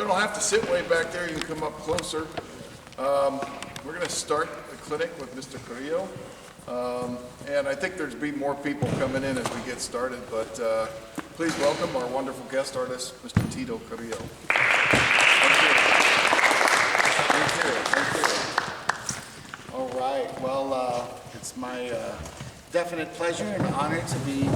don't have to sit way back there. You can come up closer. We're going to start the clinic with Mr. Carillo. And I think there's be more people coming in as we get started, but please welcome our wonderful guest artist, Mr. Tito Carillo. Thank you. All right. Well, it's my definite pleasure and honor to be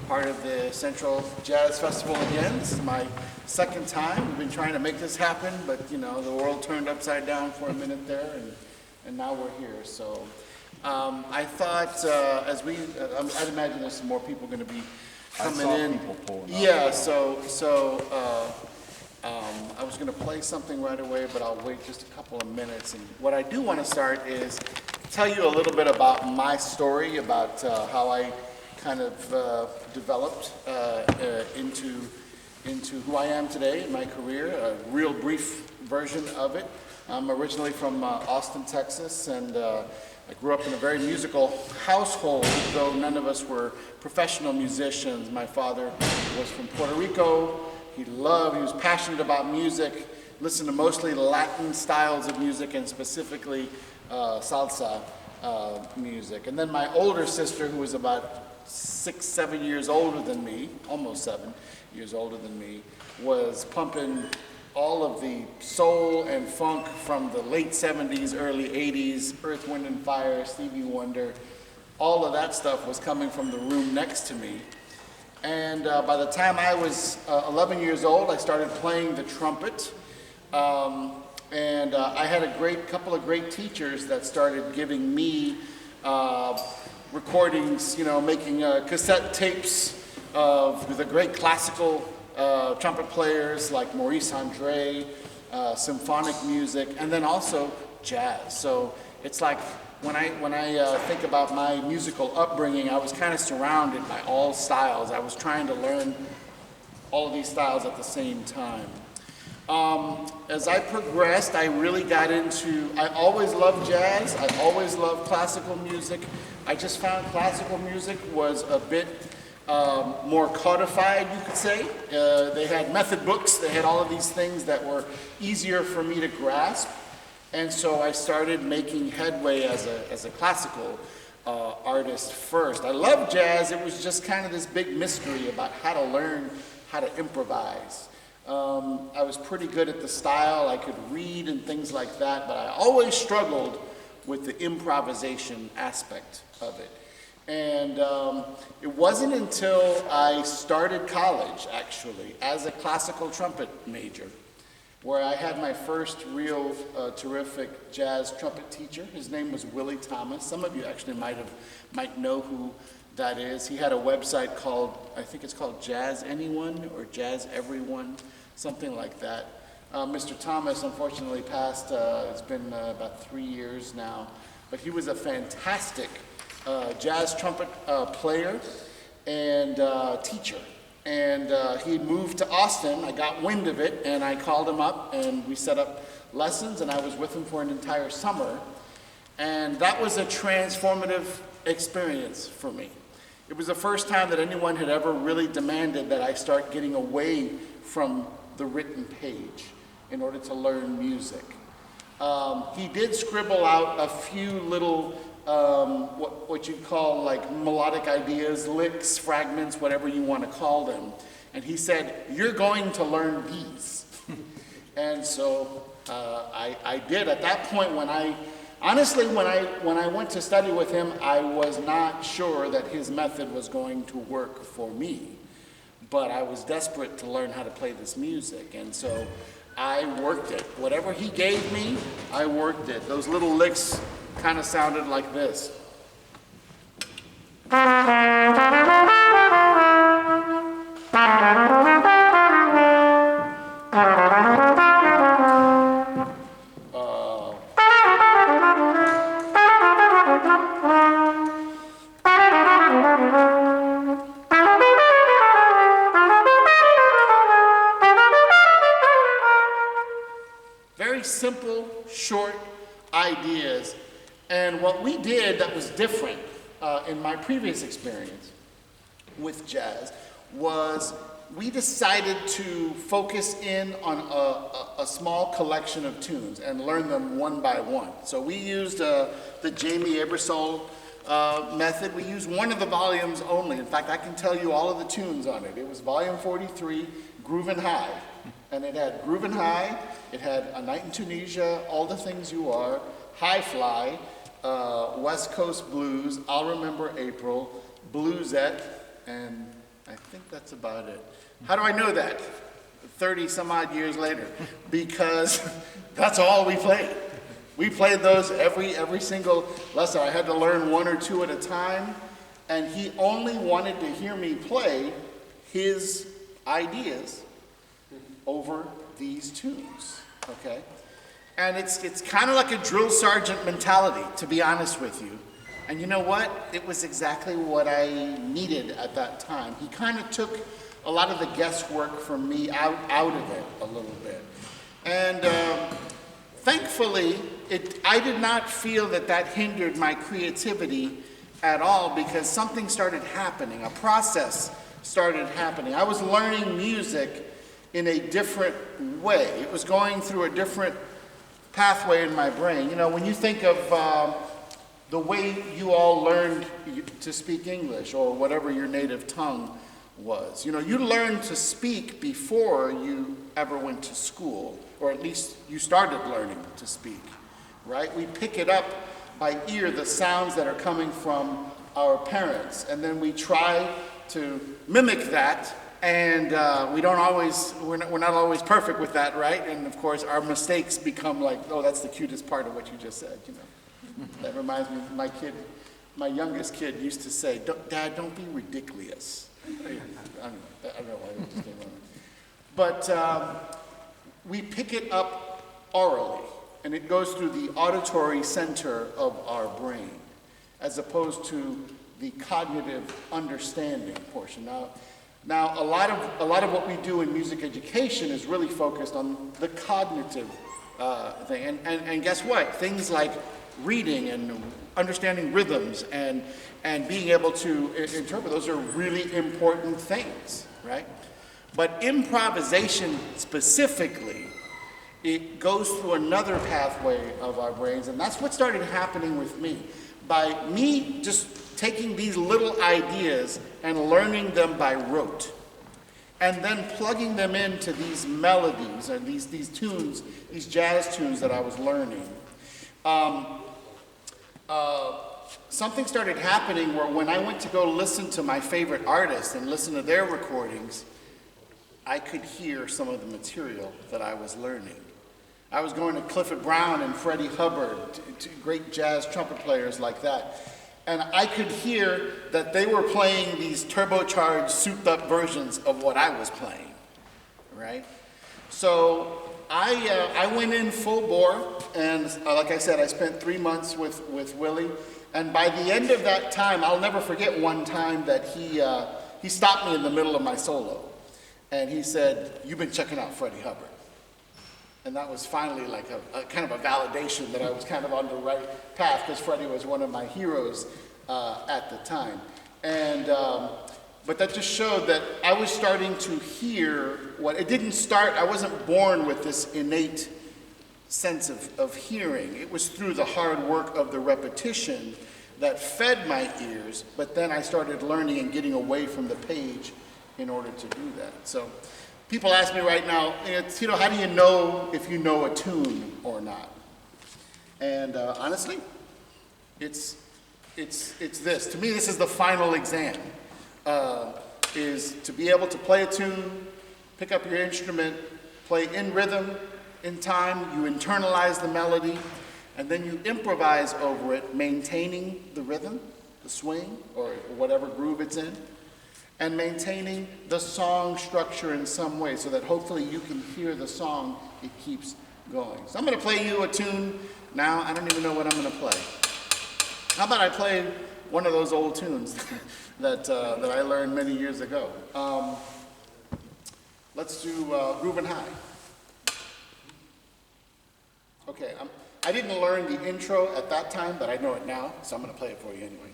part of the Central Jazz Festival again. This is my second time. We've been trying to make this happen, but you know, the world turned upside down for a minute there, and now we're here. So I thought I'd imagine there's some more people going to be coming in. People pulling up. Yeah. So I was going to play something right away, but I'll wait just a couple of minutes. And what I do want to start is tell you a little bit about my story, about how I kind of developed into who I am today in my career, a real brief version of it. I'm originally from Austin, Texas, and I grew up in a very musical household, though none of us were professional musicians. My father was from Puerto Rico. He was passionate about music, listened to mostly Latin styles of music, and specifically salsa music. And then my older sister, who was about 6-7 years older than me, almost 7 years older than me, was pumping all of the soul and funk from the late 70s, early 80s, Earth, Wind and Fire, Stevie Wonder. All of that stuff was coming from the room next to me. And by the time I was 11 years old, I started playing the trumpet. I had a couple of great teachers that started giving me recordings, making cassette tapes of the great classical trumpet players like Maurice Andre, symphonic music, and then also jazz. So it's like when I think about my musical upbringing, I was kind of surrounded by all styles. I was trying to learn all of these styles at the same time. As I progressed, I really got I always loved jazz. I always loved classical music. I just found classical music was a bit more codified, you could say. They had method books. They had all of these things that were easier for me to grasp. And so I started making headway as a classical artist first. I loved jazz. It was just kind of this big mystery about how to learn how to improvise. I was pretty good at the style. I could read and things like that, but I always struggled with the improvisation aspect of it. And it wasn't until I started college, actually, as a classical trumpet major, where I had my first real terrific jazz trumpet teacher. His name was Willie Thomas. Some of you actually might know who that is. He had a website called, I think it's called Jazz Anyone or Jazz Everyone, something like that. Mr. Thomas unfortunately passed, it's been about 3 years now, but he was a fantastic jazz trumpet player and teacher. And he moved to Austin. I got wind of it, and I called him up, and we set up lessons, and I was with him for an entire summer. And that was a transformative experience for me. It was the first time that anyone had ever really demanded that I start getting away from the written page in order to learn music. He did scribble out a few little what you'd call like melodic ideas, licks, fragments, whatever you want to call them. And he said, "You're going to learn these." And so I did. At that point, when I went to study with him, I was not sure that his method was going to work for me. But I was desperate to learn how to play this music. And so I worked it. Whatever he gave me, I worked it. Those little licks kind of sounded like this. Very simple, short ideas. And what we did that was different in my previous experience with jazz was we decided to focus in on a small collection of tunes and learn them one by one. So we used the Jamie Ebersol method. We used one of the volumes only. In fact, I can tell you all of the tunes on it. It was volume 43, Groovin' High. And it had Groovin' High, it had A Night in Tunisia, All the Things You Are, High Fly, West Coast Blues, I'll Remember April, Bluesette, and I think that's about it. How do I know that? 30 some odd years later. Because that's all we played. We played those every single lesson. I had to learn one or two at a time, and he only wanted to hear me play his ideas over these tunes, okay? And it's kind of like a drill sergeant mentality, to be honest with you. And you know what? It was exactly what I needed at that time. He kind of took a lot of the guesswork from me out of it a little bit. And thankfully, I did not feel that hindered my creativity at all, because something started happening, a process started happening. I was learning music in a different way. It was going through a different pathway in my brain. You know, when you think of the way you all learned to speak English, or whatever your native tongue was, you know, you learned to speak before you ever went to school, or at least you started learning to speak, right? We pick it up by ear, the sounds that are coming from our parents, and then we try to mimic that, and we're not always perfect with that, right? And of course, our mistakes become like, oh, that's the cutest part of what you just said, you know. That reminds me of my youngest kid used to say, Dad, don't be ridiculous. I don't know why it just came on. But we pick it up orally, and it goes through the auditory center of our brain, as opposed to the cognitive understanding portion. Now, a lot of what we do in music education is really focused on the cognitive thing, and guess what? Things like reading and understanding rhythms and being able to interpret, those are really important things, right? But improvisation specifically, it goes through another pathway of our brains, and that's what started happening with me. By me just taking these little ideas and learning them by rote, and then plugging them into these melodies and these tunes, these jazz tunes that I was learning. Something started happening where when I went to go listen to my favorite artists and listen to their recordings, I could hear some of the material that I was learning. I was going to Clifford Brown and Freddie Hubbard, to great jazz trumpet players like that. And I could hear that they were playing these turbocharged, souped-up versions of what I was playing, right? So I went in full bore, and like I said, I spent 3 months with Willie. And by the end of that time, I'll never forget one time that he stopped me in the middle of my solo. And he said, "You've been checking out Freddie Hubbard." And that was finally like a kind of a validation that I was kind of on the right path, because Freddie was one of my heroes at the time. And but that just showed that I was starting to hear it didn't start, I wasn't born with this innate sense of hearing. It was through the hard work of the repetition that fed my ears, but then I started learning and getting away from the page in order to do that. So people ask me right now, Tito, how do you know if you know a tune or not? And honestly, it's this. To me, this is the final exam, is to be able to play a tune, pick up your instrument, play in rhythm, in time, you internalize the melody, and then you improvise over it, maintaining the rhythm, the swing, or whatever groove it's in, and maintaining the song structure in some way so that hopefully you can hear the song, it keeps going. So I'm going to play you a tune now. I don't even know what I'm going to play. How about I play one of those old tunes that I learned many years ago. Let's do Groovin' High. Okay, I didn't learn the intro at that time, but I know it now, so I'm going to play it for you anyway.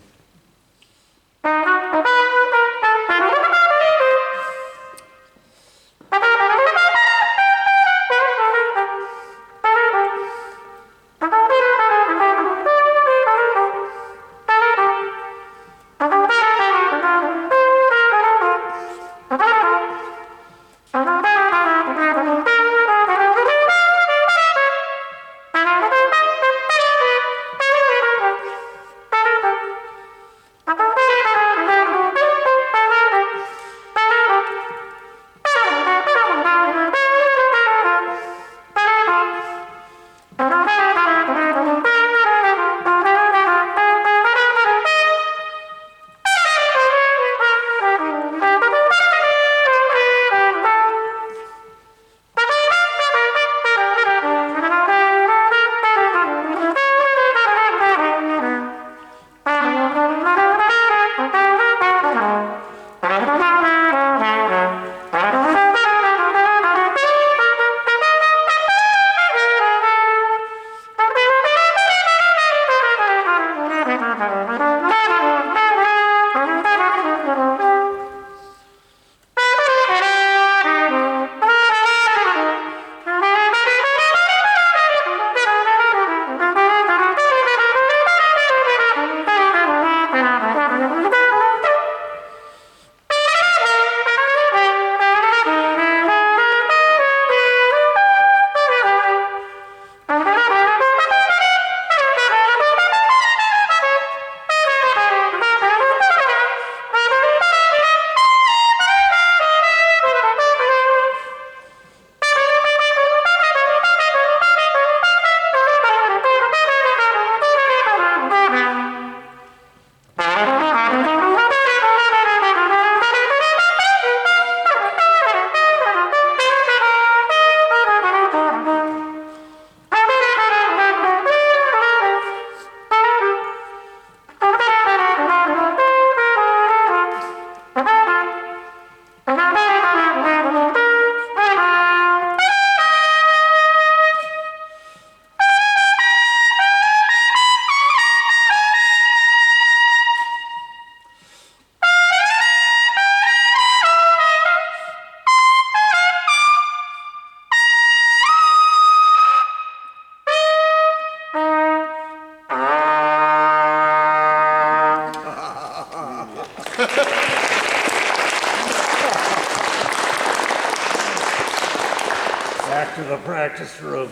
practice room.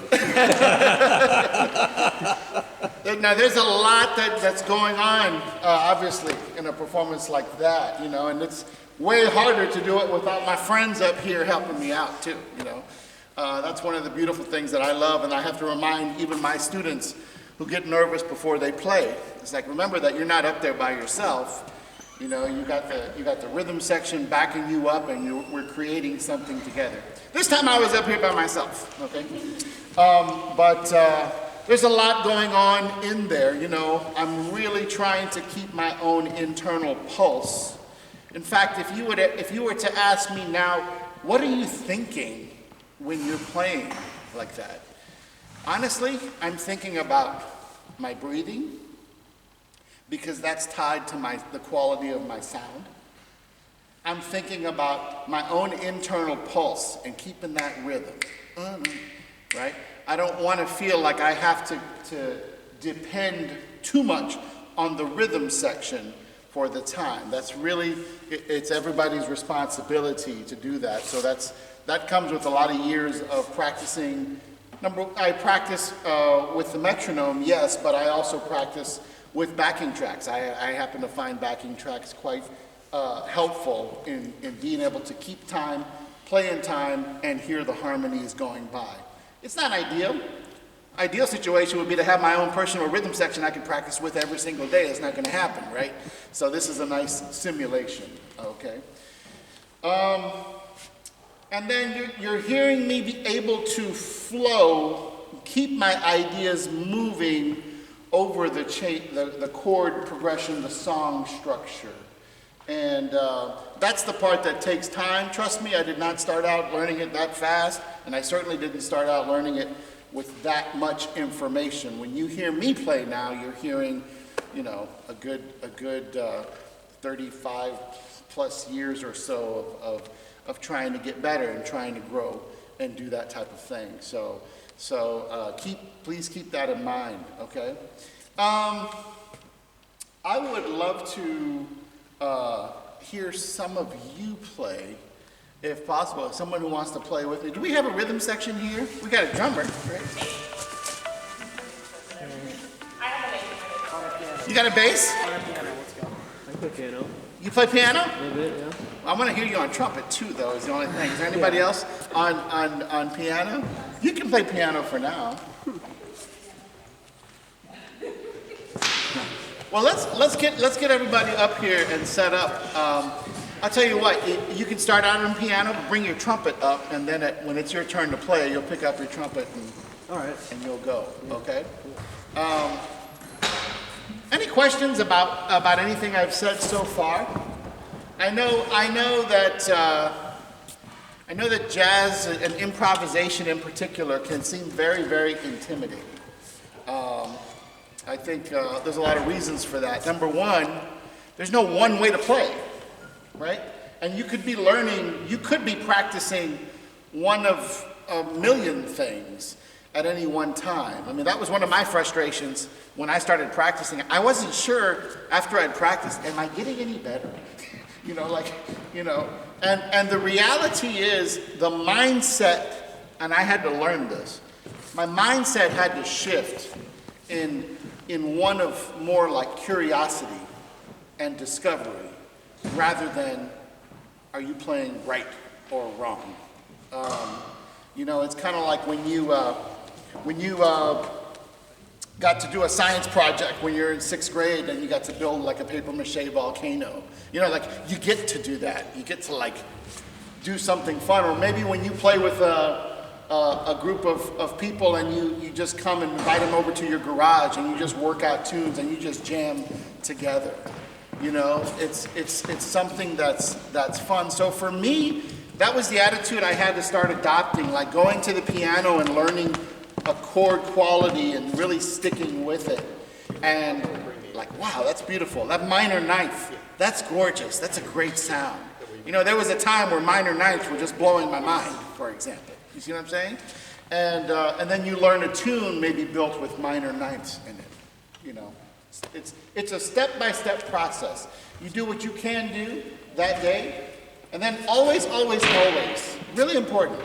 Now, there's a lot that's going on, obviously, in a performance like that, you know, and it's way harder to do it without my friends up here helping me out, too, you know. That's one of the beautiful things that I love, and I have to remind even my students who get nervous before they play. It's like, remember that you're not up there by yourself. You know, you got the rhythm section backing you up, and we're creating something together. This time I was up here by myself, okay? There's a lot going on in there, you know. I'm really trying to keep my own internal pulse. In fact, if you were to ask me now, what are you thinking when you're playing like that? Honestly, I'm thinking about my breathing, because that's tied to the quality of my sound. I'm thinking about my own internal pulse and keeping that rhythm, right? I don't want to feel like I have to depend too much on the rhythm section for the time. That's really, it's everybody's responsibility to do that. So that comes with a lot of years of practicing. I practice with the metronome, yes, but I also practice with backing tracks. I happen to find backing tracks quite helpful in being able to keep time, play in time, and hear the harmonies going by. It's not ideal. Ideal situation would be to have my own personal rhythm section I can practice with every single day. It's not going to happen, right? So this is a nice simulation, okay? And then you're hearing me be able to flow, keep my ideas moving over the chord progression, the song structure. And that's the part that takes time. Trust me, I did not start out learning it that fast, and I certainly didn't start out learning it with that much information. When you hear me play now, you're hearing, you know, a good 35 plus years or so of trying to get better and trying to grow and do that type of thing. So please keep that in mind, okay? I would love to hear some of you play, if possible. Someone who wants to play with me. Do we have a rhythm section here? We got a drummer, right? You got a bass? I play piano. You play piano? A little bit, yeah. I want to hear you on trumpet too, though, is the only thing. Is there anybody else on piano? You can play piano for now. Well, let's get everybody up here and set up. I'll tell you what, you can start out on piano, bring your trumpet up, and then when it's your turn to play, you'll pick up your trumpet and you'll go, okay? Any questions about anything I've said so far? I know that jazz and improvisation in particular can seem very, very intimidating. I think there's a lot of reasons for that. Number one, there's no one way to play, right? And you could be practicing one of a million things at any one time. I mean, that was one of my frustrations when I started practicing. I wasn't sure after I'd practiced, am I getting any better? And the reality is the mindset, and I had to learn this, my mindset had to shift in one of more like curiosity and discovery rather than are you playing right or wrong. It's kind of like when you got to do a science project when you're in 6th grade and you got to build like a paper mache volcano. You get to do that. You get to like do something fun. Or maybe when you play with a group of people and you just come and invite them over to your garage and you just work out tunes and you just jam together. It's something that's fun. So for me, that was the attitude I had to start adopting, like going to the piano and learning a chord quality and really sticking with it. And like, wow, that's beautiful. That minor ninth, that's gorgeous. That's a great sound. There was a time where minor ninths were just blowing my mind, for example. You see what I'm saying? And then you learn a tune maybe built with minor ninths in it. It's a step-by-step process. You do what you can do that day, and then always, always, always, really important,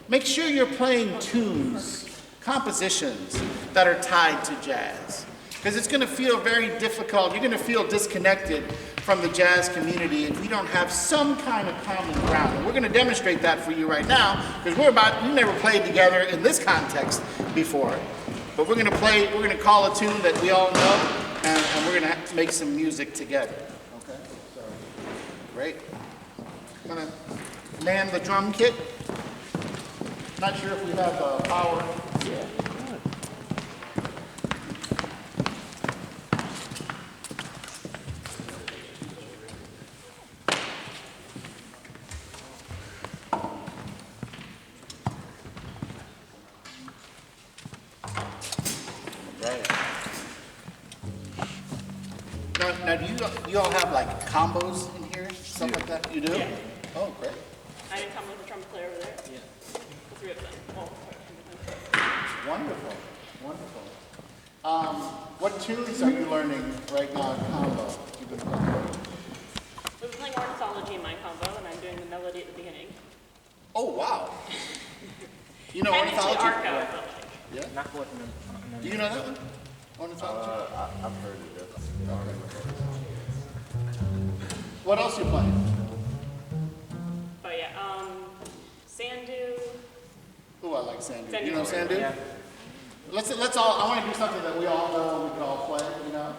make sure you're playing tunes, compositions that are tied to jazz. Because it's going to feel very difficult. You're going to feel disconnected from the jazz community if you don't have some kind of common ground. And we're going to demonstrate that for you right now, because we never played together in this context before. But we're going to call a tune that we all know, and we're going to make some music together. Okay? So, great. Going to man the drum kit. Not sure if we have power. Yeah. Now, do you all have like combos in here? Stuff like that? You do? Yeah. Oh, great. I didn't come with a trumpet player over there. Yeah. The three of them. Oh, Wonderful. Wonderful. What tunes are you learning right now in combo? You've been playing? We've been playing ornithology in my combo, and I'm doing the melody at the beginning. Oh, wow. You know Kind of to ornithology? arco, but like, Yeah? Do you know that one? Ornithology? I've heard of it. What else you playing? but yeah, Sandu. Oh, I like Sandu. Sandu. You know Sandu? Yeah. Let's all, I want to do something that we all know and we can all play, you know?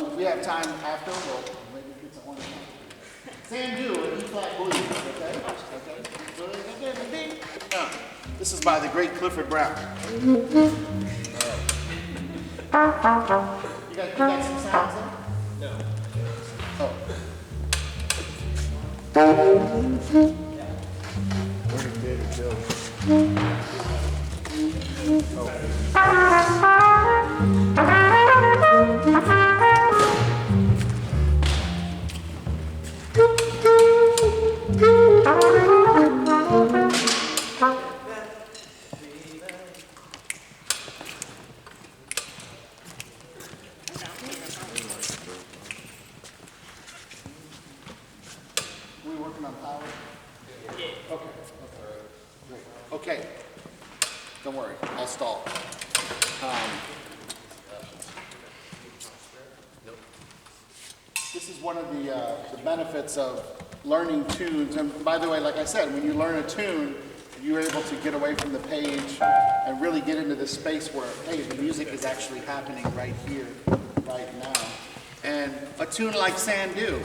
If we have time after, we'll maybe get some ornithology. Sandu and E-flat blues, okay? Okay. This is by the great Clifford Brown. You got some sounds there? No. Oh. We working on power? Yeah. Okay. Okay. Don't worry, I'll stall. This is one of the benefits of learning tunes. And by the way, like I said, when you learn a tune, you're able to get away from the page and really get into the space where, hey, the music is actually happening right here, right now. And a tune like Sandu,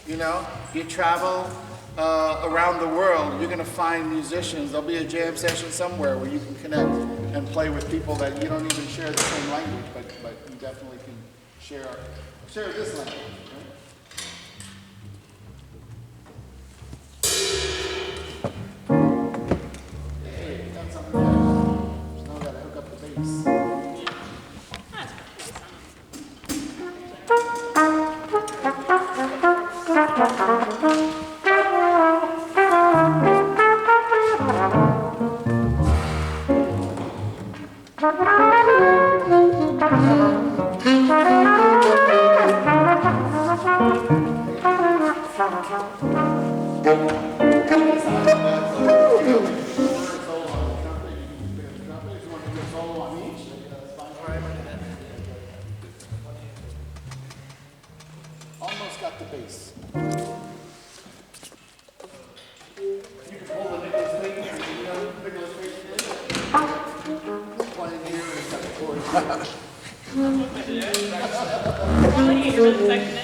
you know, you travel around the world, you're going to find musicians. There'll be a jam session somewhere where you can connect and play with people that you don't even share the same language, but you definitely can share this language. Hey, got something there. Just now gotta hook up the bass. That's pretty sound. Almost got the bass. You can pull the Nicholas Payton, you know Nicholas Payton is? Playing here and it's got the chords. How many years is the section?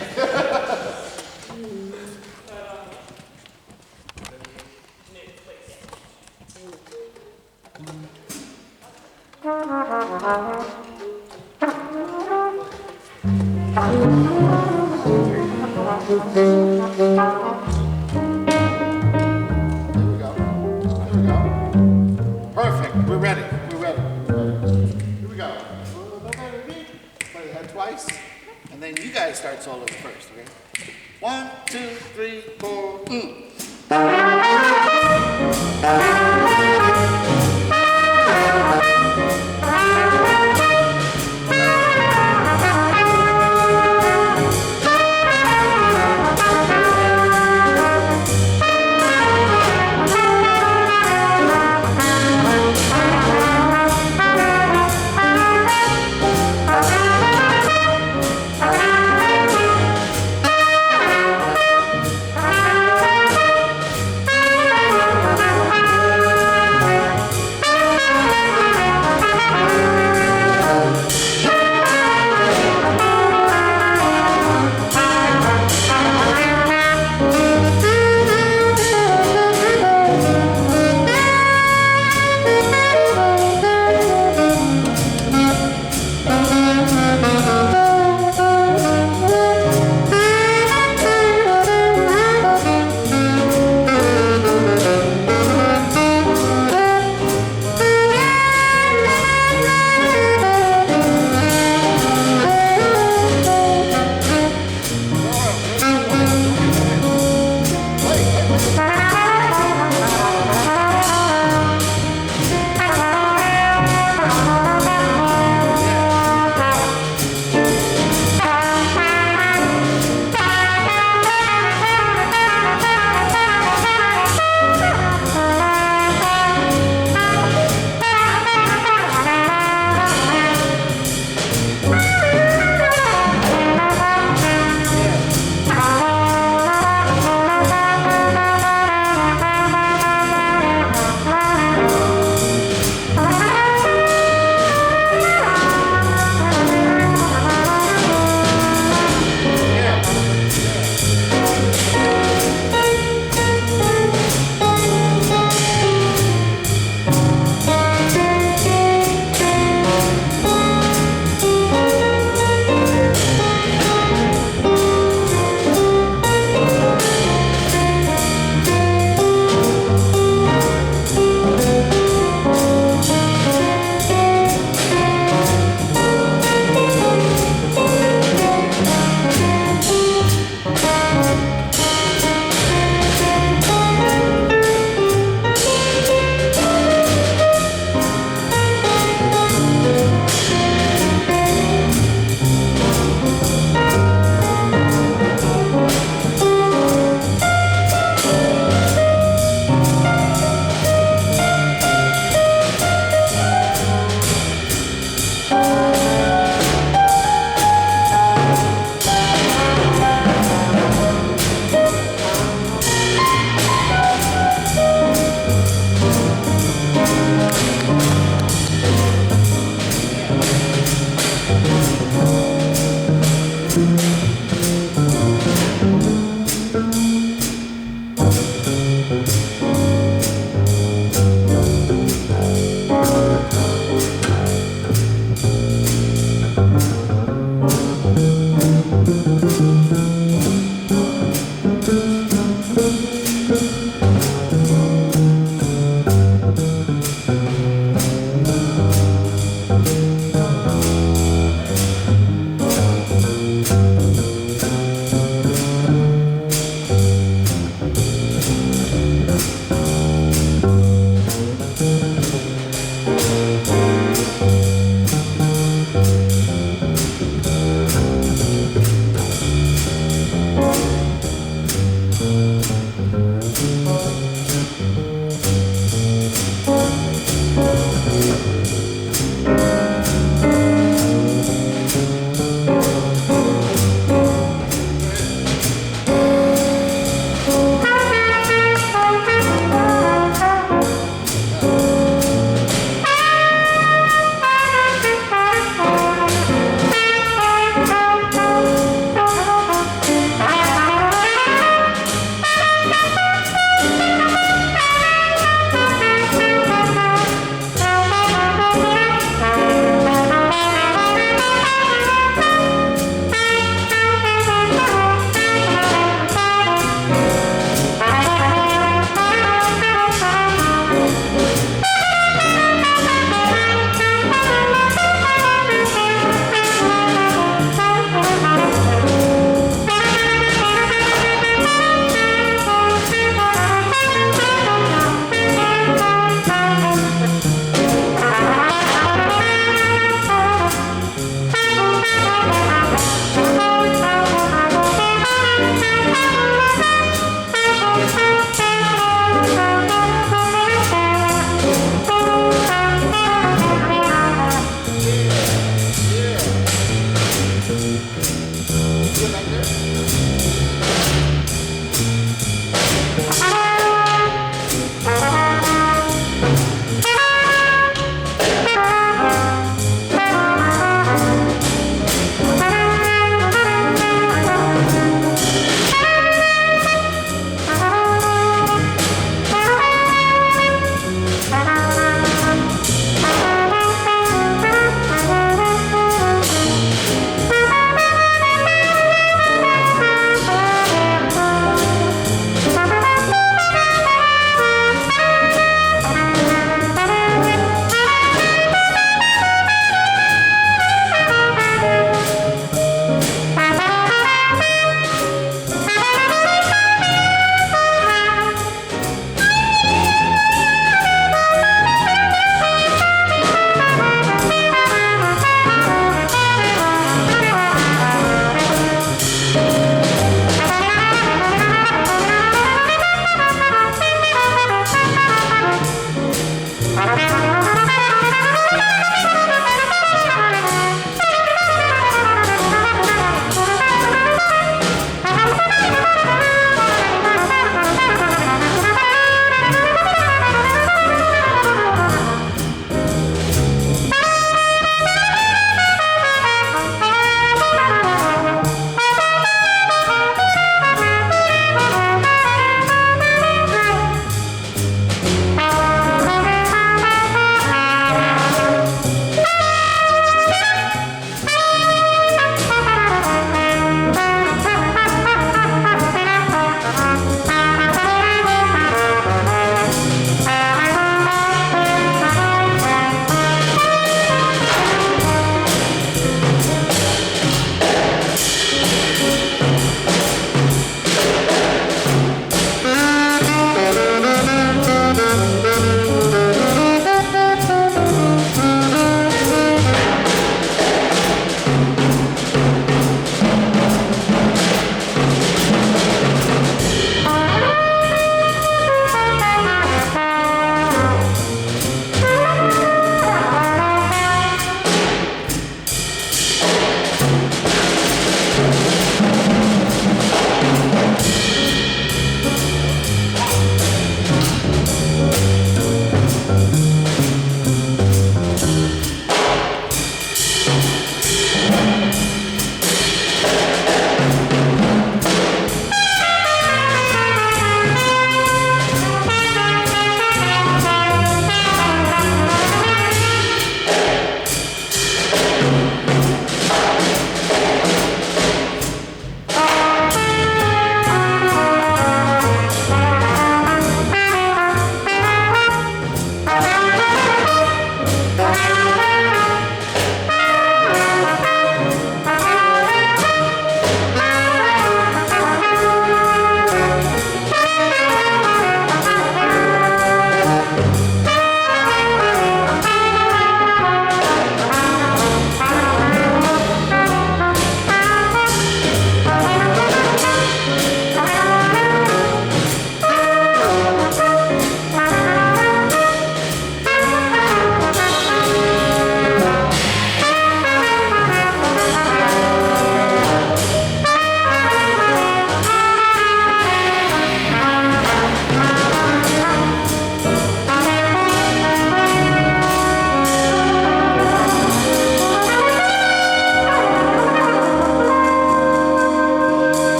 There we go. There we go. Perfect. We're ready. We're ready. Here we go. Play the head twice. And then you guys start solos first, okay? 1, 2, 3, 4.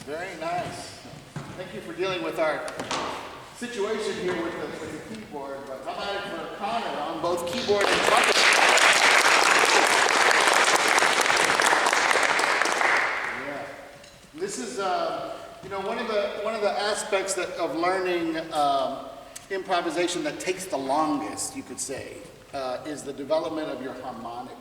Very nice. Thank you for dealing with our situation here with the keyboard. But how about it for Connor on both keyboard and trumpet? Yeah. This is, one of the aspects of learning improvisation that takes the longest, you could say, is the development of your harmonic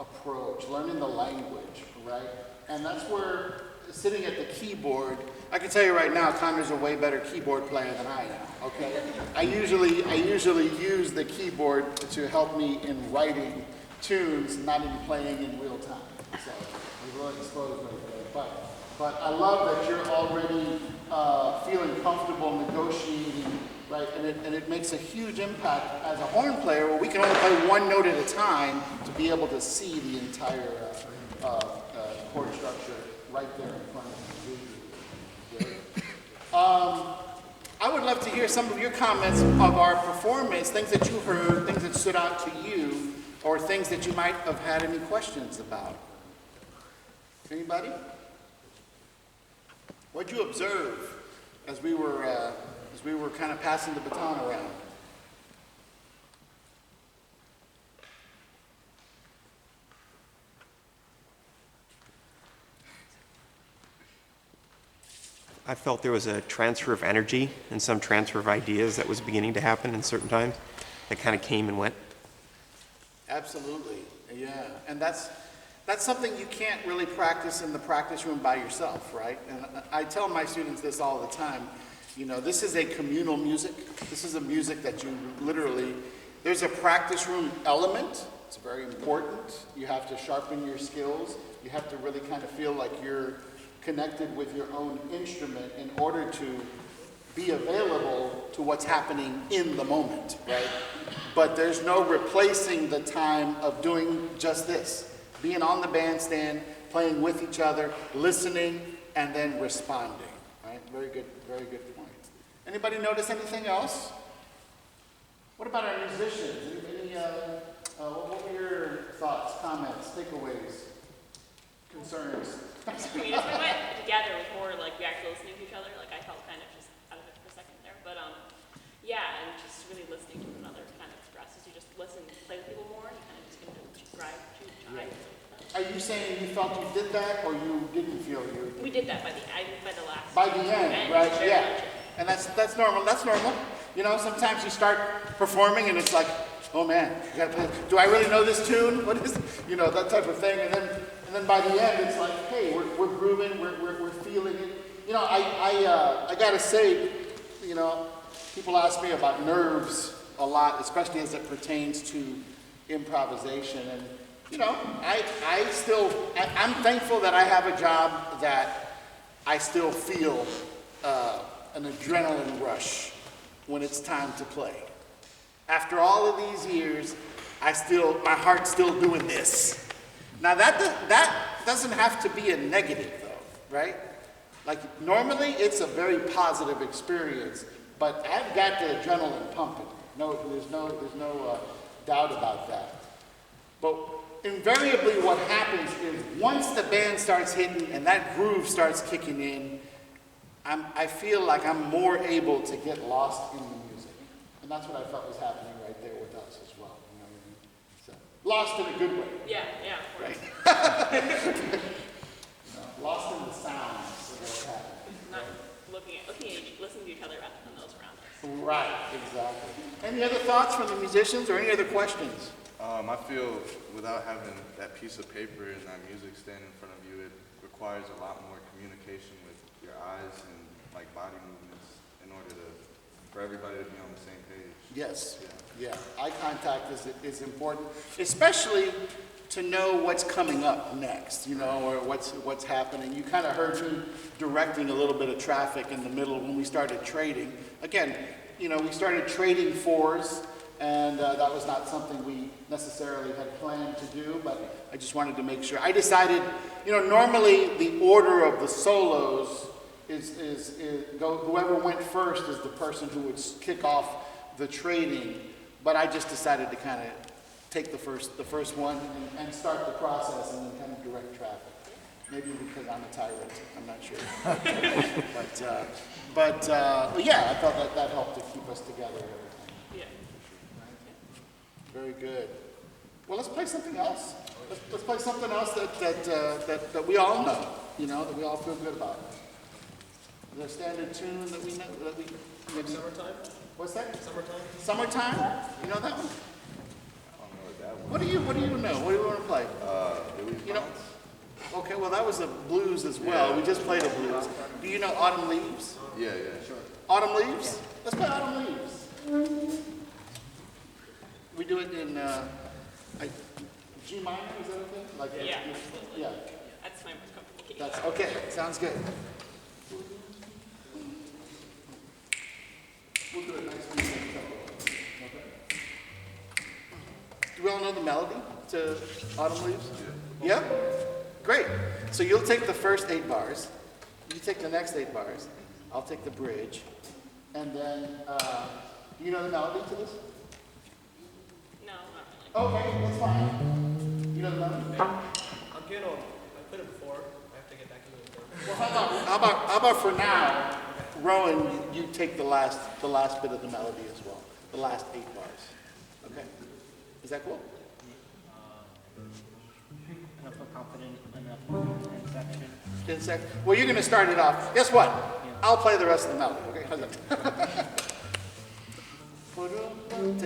approach, learning the language, right? And that's where sitting at the keyboard, I can tell you right now, Connor's a way better keyboard player than I am, okay? I usually use the keyboard to help me in writing tunes, not in playing in real time. So we've already exposed right there. But I love that you're already feeling comfortable negotiating, right? And it makes a huge impact as a horn player where we can only play one note at a time to be able to see the entire chord structure right there in front of you. I would love to hear some of your comments of our performance, things that you heard, things that stood out to you, or things that you might have had any questions about. Anybody? What'd you observe as we were kind of passing the baton around? I felt there was a transfer of energy and some transfer of ideas that was beginning to happen in certain times that kind of came and went. Absolutely, yeah. And that's something you can't really practice in the practice room by yourself, right? And I tell my students this all the time. This is a communal music. This is a music that you literally, there's a practice room element. It's very important. You have to sharpen your skills. You have to really kind of feel like you're connected with your own instrument in order to be available to what's happening in the moment, right? But there's no replacing the time of doing just this. Being on the bandstand, playing with each other, listening, and then responding, right? Very good point. Anybody notice anything else? What about our musicians? What were your thoughts, comments, takeaways, concerns? I mean, if we went together with more like we actually listening to each other, like I felt kind of just out of it for a second there. But yeah, and just really listening to one another kind of expresses. You just listen, play with people more, and you kind of just get to drive. Are you saying you felt you did that, or you didn't feel you? We did that by the last. By the end, right? Very Yeah. much. And that's normal. That's normal. Sometimes you start performing and it's like, oh man, you gotta play. Do I really know this tune? What is it? That type of thing. And then by the end, it's like, hey, we're grooving, we're feeling it. I gotta say, people ask me about nerves a lot, especially as it pertains to improvisation. And I'm thankful that I have a job that I still feel an adrenaline rush when it's time to play. After all of these years, my heart's still doing this. Now that doesn't have to be a negative though, right? Like normally it's a very positive experience, but I've got the adrenaline pumping. No, there's no doubt about that. But invariably what happens is once the band starts hitting and that groove starts kicking in, I feel like I'm more able to get lost in the music. And that's what I felt was happening right there with us as well. You know what I mean? So, lost in a good way. Yeah, of course. Right? Lost in the sounds of what's happening. Not looking at listening to each other rather than those around us. Right, exactly. Any other thoughts from the musicians or any other questions? I feel without having that piece of paper and that music standing in front of you, it requires a lot more communication with your eyes and like body movements in order for everybody to be on the same page. Yes, yeah. Eye contact is important, especially to know what's coming up next, or what's happening. You kind of heard me directing a little bit of traffic in the middle when we started trading. Again, we started trading fours, and that was not something we necessarily had planned to do, but I just wanted to make sure. I decided, normally the order of the solos is whoever went first is the person who would kick off the trading, but I just decided to kind of take the first one and start the process and then kind of direct traffic. Maybe because I'm a tyrant, I'm not sure. But yeah, I thought that helped to keep us together and everything. Yeah. Very good. Well, let's play something else. Let's play something else that we all know, that we all feel good about. Is there a standard tune that we know, maybe? Summertime? What's that? Summertime? Summertime? You know that one? I don't know that one. What do you know? What do you want to play? Louis You know, Fonz? okay, well, that was a blues as well. We just played a blues. Do you know Autumn Leaves? Yeah, yeah. Sure. Autumn Leaves? Let's play Autumn Leaves. We do it in G minor, is that okay? Like, Yeah. Yeah, That's my most comfortable key. that's, okay, sounds good. We'll do a nice music tempo. Okay. Do we all know the melody to Autumn Leaves? Yeah? Great. So you'll take the first 8 bars, you take the next 8 bars, I'll take the bridge, and then, do you know the melody to this? No, not really. Okay, that's fine. You know the melody? I'm piano. I played it before. I have to get back into it. Well, how about for now, Rowan, you take the last bit of the melody as well, the last 8 bars. Okay? Is that cool? I don't feel confident enough in section. In sec. Well, you're going to start it off. Guess what? I'll play the rest of the melody. Okay? How's that?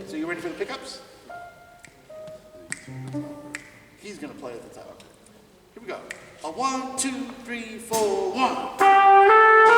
So you ready for the pickups? He's going to play at the top. Here we go. A 1, 2, 3, 4, 1.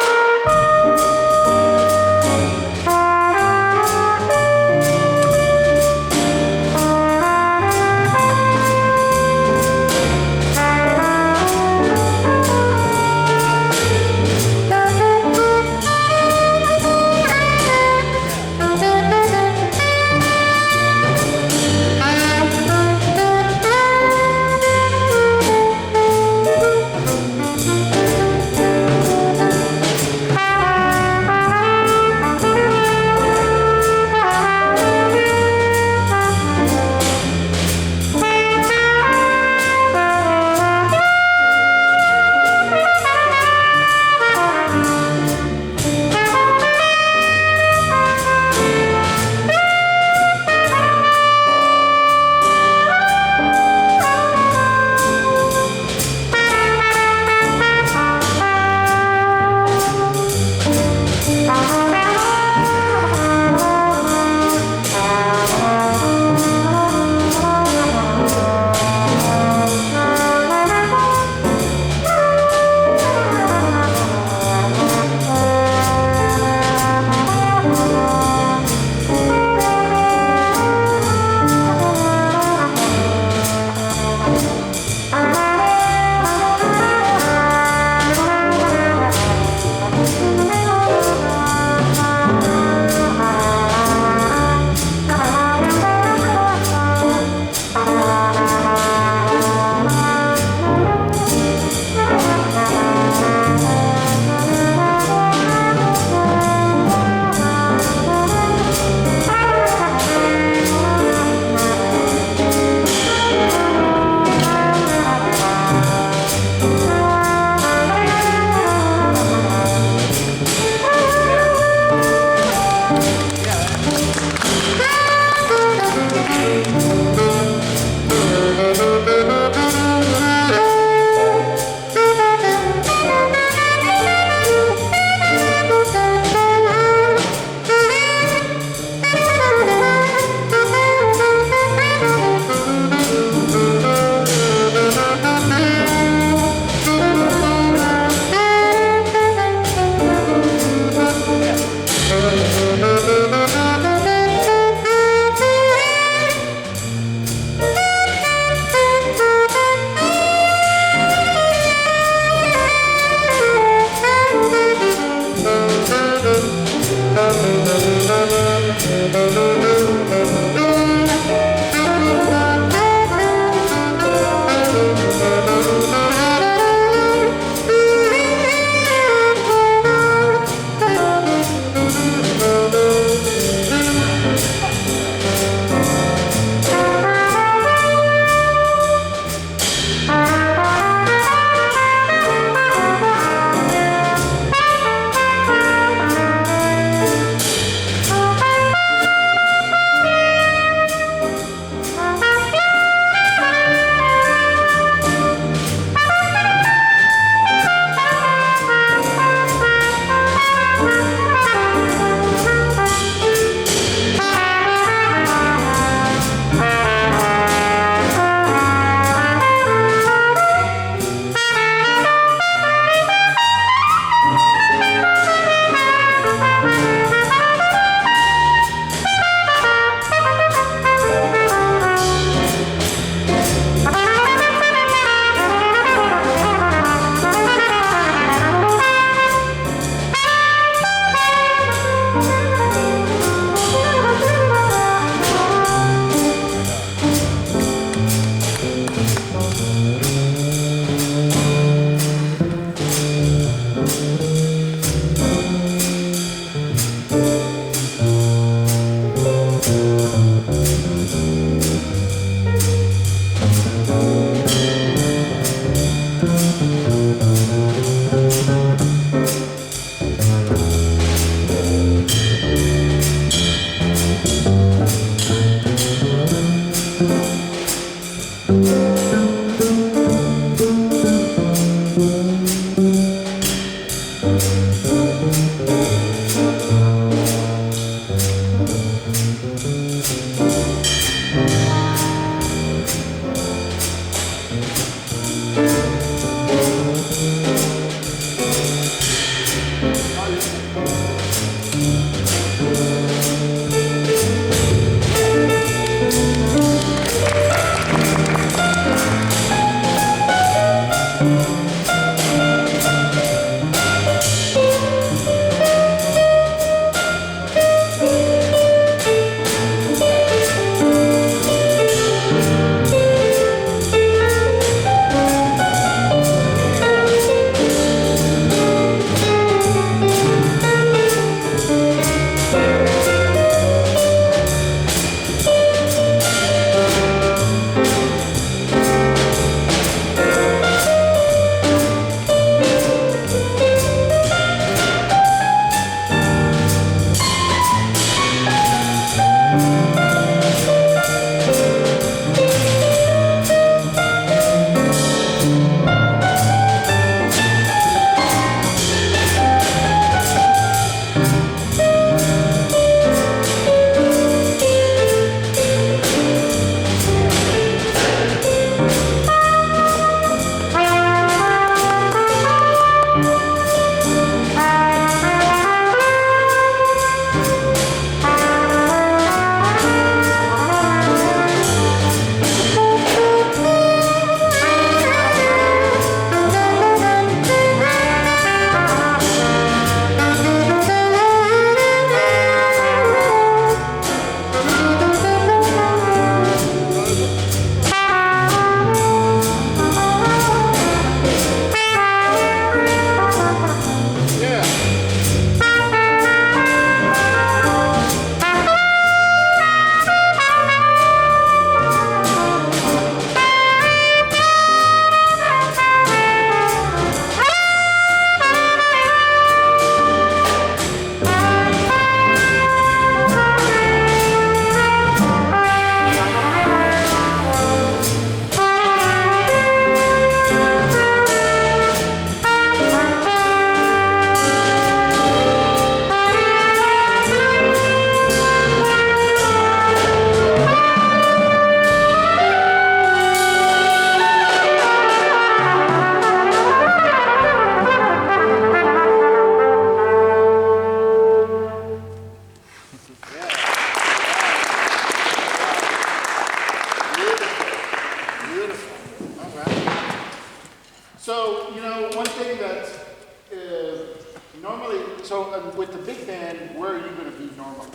With the big band, where are you going to be normally?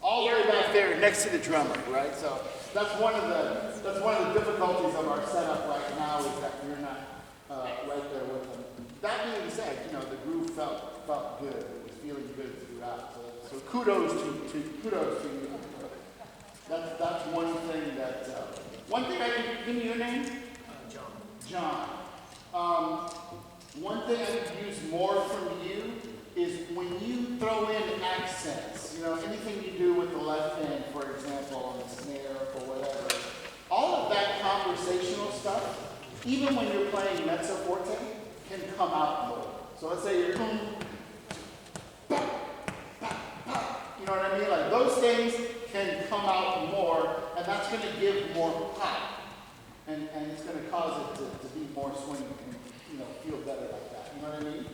All the way back there, next to the drummer, right? So that's one of the difficulties of our setup right now is that you're not right there with them. That being said, the groove felt good. It was feeling good throughout. So kudos to you. That's one thing that. One thing I can give me your name. John. One thing I could use more from you is when you throw in accents, anything you do with the left hand, for example, on the snare or whatever, all of that conversational stuff, even when you're playing mezzo forte, can come out more. So let's say you're, you know what I mean? Like those things can come out more, and that's going to give more pop, and it's going to cause it to be more swing and feel better like that. You know what I mean?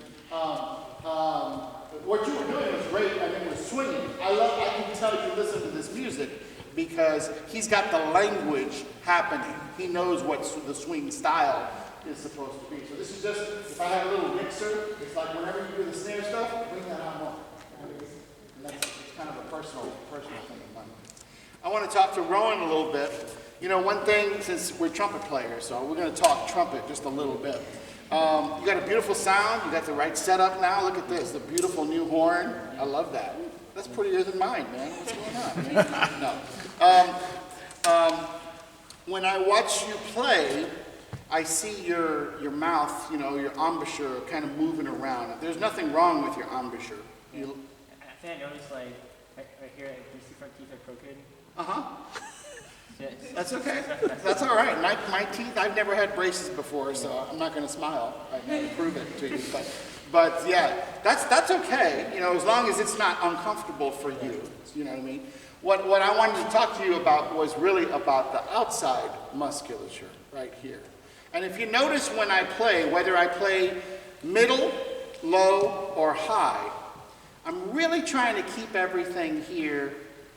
What you were doing was great. I mean, it was swinging. I can tell you listen to this music because he's got the language happening. He knows what the swing style is supposed to be. So this is just, if I had a little mixer, it's like whenever you do the snare stuff, bring that on more. And that's kind of a personal thing of mine. I want to talk to Rowan a little bit. One thing, since we're trumpet players, so we're going to talk trumpet just a little bit. You got a beautiful sound. You got the right setup now. Look at this, the beautiful new horn. I love that. That's prettier than mine, man. What's going on, man? No. When I watch you play, I see your mouth, you know, your embouchure kind of moving around. There's nothing wrong with your embouchure. You, I think I noticed, like, right here, like, you see front teeth are crooked. Yeah, That's okay. That's all right. My teeth, I've never had braces before, so I'm not going to smile right now to prove it to you. But yeah, that's okay. You know, as long as it's not uncomfortable for you. You know what I mean? What I wanted to talk to you about was really about the outside musculature right here. And if you notice when I play, whether I play middle, low, or high, I'm really trying to keep everything here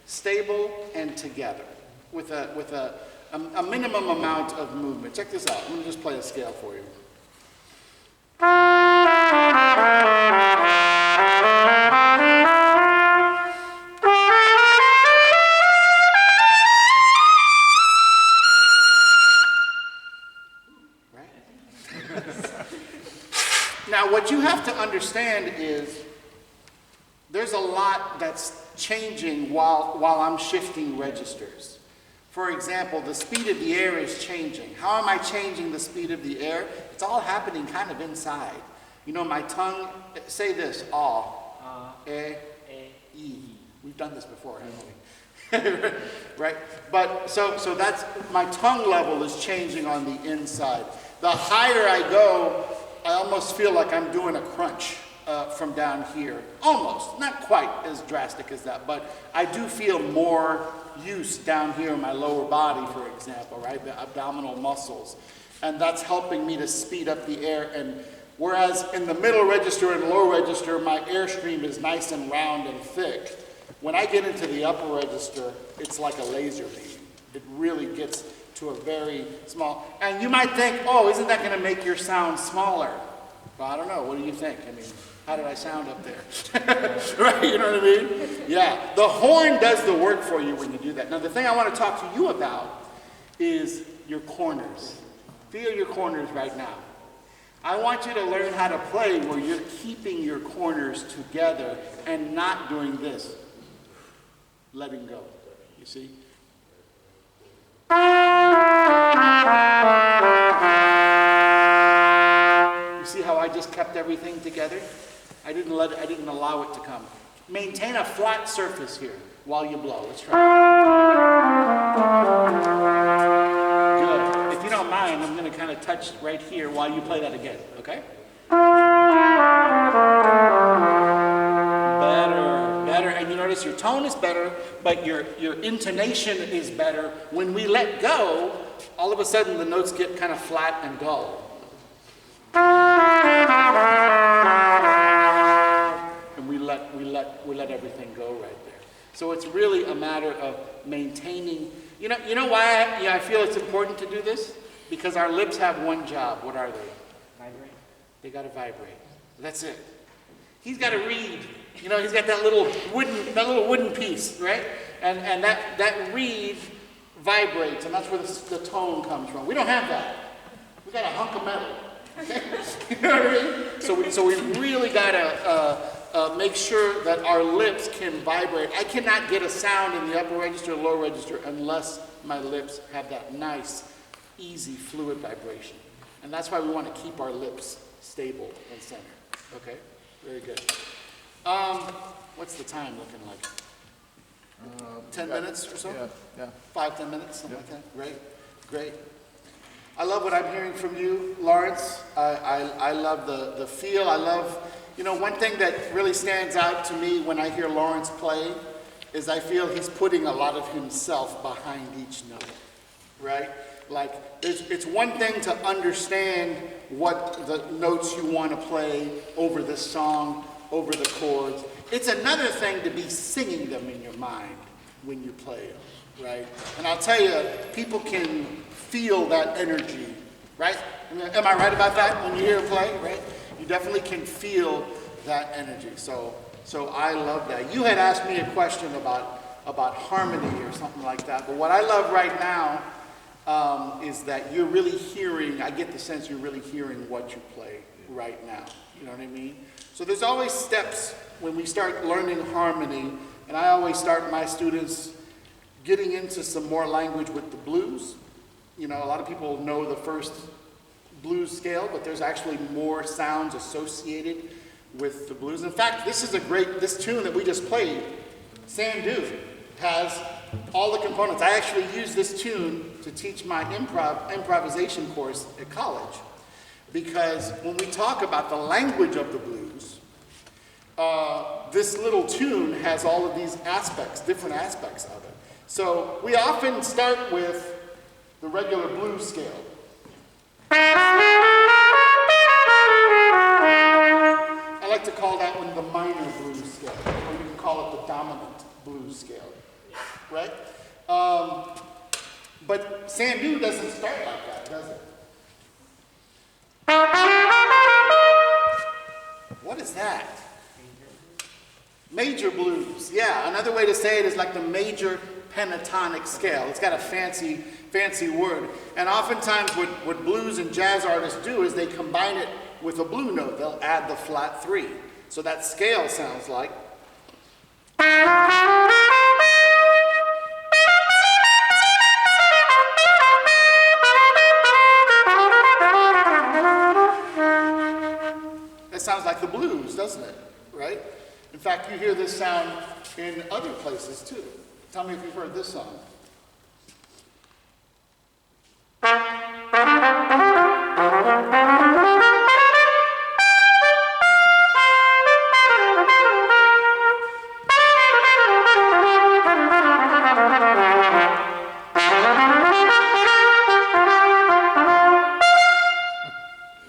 stable and together with a minimum amount of movement. Check this out. I'm going to just play a scale for you. Now, what you have to understand is there's a lot that's changing while I'm shifting registers. For example, the speed of the air is changing. How am I changing the speed of the air? It's all happening kind of inside. You know, my tongue, say this, ah, e. We've done this before, haven't we? Right? But so that's, my tongue level is changing on the inside. The higher I go, I almost feel like I'm doing a crunch from down here. Almost, not quite as drastic as that, but I do feel more use down here in my lower body, for example, right? The abdominal muscles. And that's helping me to speed up the air. And whereas in the middle register and lower register, my airstream is nice and round and thick. When I get into the upper register, it's like a laser beam. It really gets to a very small, and you might think, oh, isn't that going to make your sound smaller? Well, I don't know. What do you think? I mean, how did I sound up there? Right? You know what I mean? Yeah. The horn does the work for you when you do that. Now, the thing I want to talk to you about is your corners. Feel your corners right now. I want you to learn how to play where you're keeping your corners together and not doing this. Letting go. You see? You see how I just kept everything together? I didn't allow it to come. Maintain a flat surface here while you blow. Let's try. Good. If you don't mind, I'm going to kind of touch right here while you play that again, okay? Better. And you notice your tone is better, but your intonation is better. When we let go, all of a sudden the notes get kind of flat and dull. And we let everything go right there. So it's really a matter of maintaining. You know why I feel it's important to do this? Because our lips have one job. What are they? Vibrate. They got to vibrate. That's it. He's got to read. You know, he's got that little wooden piece, right? And that reed vibrates, and that's where the tone comes from. We don't have that. We got a hunk of metal. Okay? You know what I mean? So we really got to make sure that our lips can vibrate. I cannot get a sound in the upper register or lower register unless my lips have that nice, easy, fluid vibration. And that's why we want to keep our lips stable and centered. Okay? Very good. What's the time looking like? 10 minutes or so? Yeah. 5-10 minutes, something like that. Great. I love what I'm hearing from you, Lawrence. I love the feel. I love, one thing that really stands out to me when I hear Lawrence play is I feel he's putting a lot of himself behind each note, right? Like, it's one thing to understand what the notes you want to play over the song, over the chords. It's another thing to be singing them in your mind when you play them, right? And I'll tell you, people can feel that energy, right? Am I right about that when you hear a play, right? You definitely can feel that energy. So I love that. You had asked me a question about harmony or something like that, but what I love right now is that you're really hearing, I get the sense you're really hearing what you play right now. You know what I mean? So there's always steps when we start learning harmony, and I always start my students getting into some more language with the blues. You know, a lot of people know the first blues scale, but there's actually more sounds associated with the blues. In fact, this tune that we just played, Sandu, has all the components. I actually use this tune to teach my improvisation course at college, because when we talk about the language of the blues, this little tune has all of these aspects, different aspects of it. So we often start with the regular blues scale. I like to call that one the minor blues scale, or you can call it the dominant blues scale, right? But Sandu doesn't start like that, does it? What is that? Major blues. Yeah, another way to say it is like the major pentatonic scale. It's got a fancy word. And oftentimes what blues and jazz artists do is they combine it with a blue note. They'll add the flat 3. So that scale sounds like. That sounds like the blues, doesn't it? Right? In fact, you hear this sound in other places too. Tell me if you've heard this song.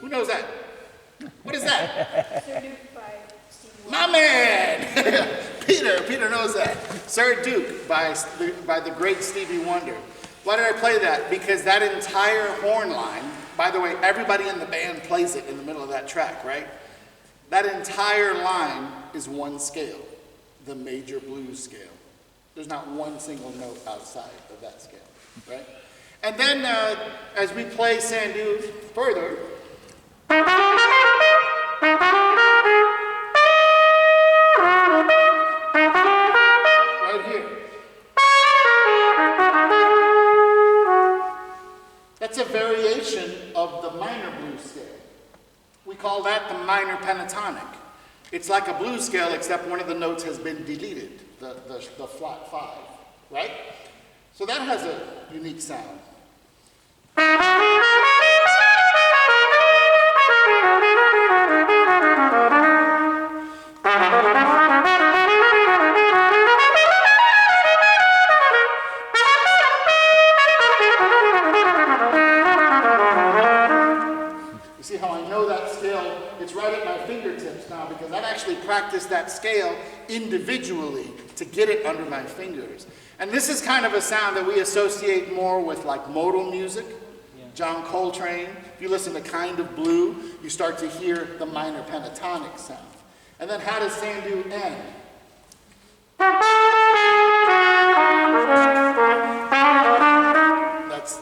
Who knows that? What is that? My man! Peter knows that. Sir Duke by the great Stevie Wonder. Why did I play that? Because that entire horn line, by the way, everybody in the band plays it in the middle of that track, right? That entire line is one scale, the major blues scale. There's not one single note outside of that scale, right? And then as we play Sandu further, right here. That's a variation of the minor blues scale. We call that the minor pentatonic. It's like a blues scale, except one of the notes has been deleted, the flat 5, right? So that has a unique sound. You see how I know that scale? It's right at my fingertips now because I've actually practiced that scale individually to get it under my fingers. And this is kind of a sound that we associate more with like modal music. John Coltrane. If you listen to Kind of Blue, you start to hear the minor pentatonic sound. And then how does Sandu end?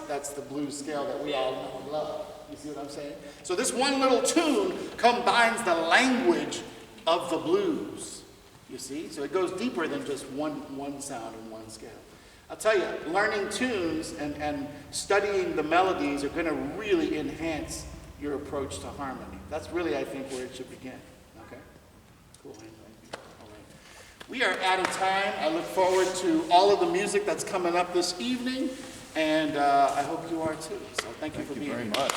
That's the blues scale that we all know and love. You see what I'm saying? So this one little tune combines the language of the blues. You see? So it goes deeper than just one sound and one scale. I'll tell you, learning tunes and studying the melodies are going to really enhance your approach to harmony. That's really, I think, where it should begin. Okay? Cool. All right. We are out of time. I look forward to all of the music that's coming up this evening, and I hope you are too. So thank you for being here. Thank you very much.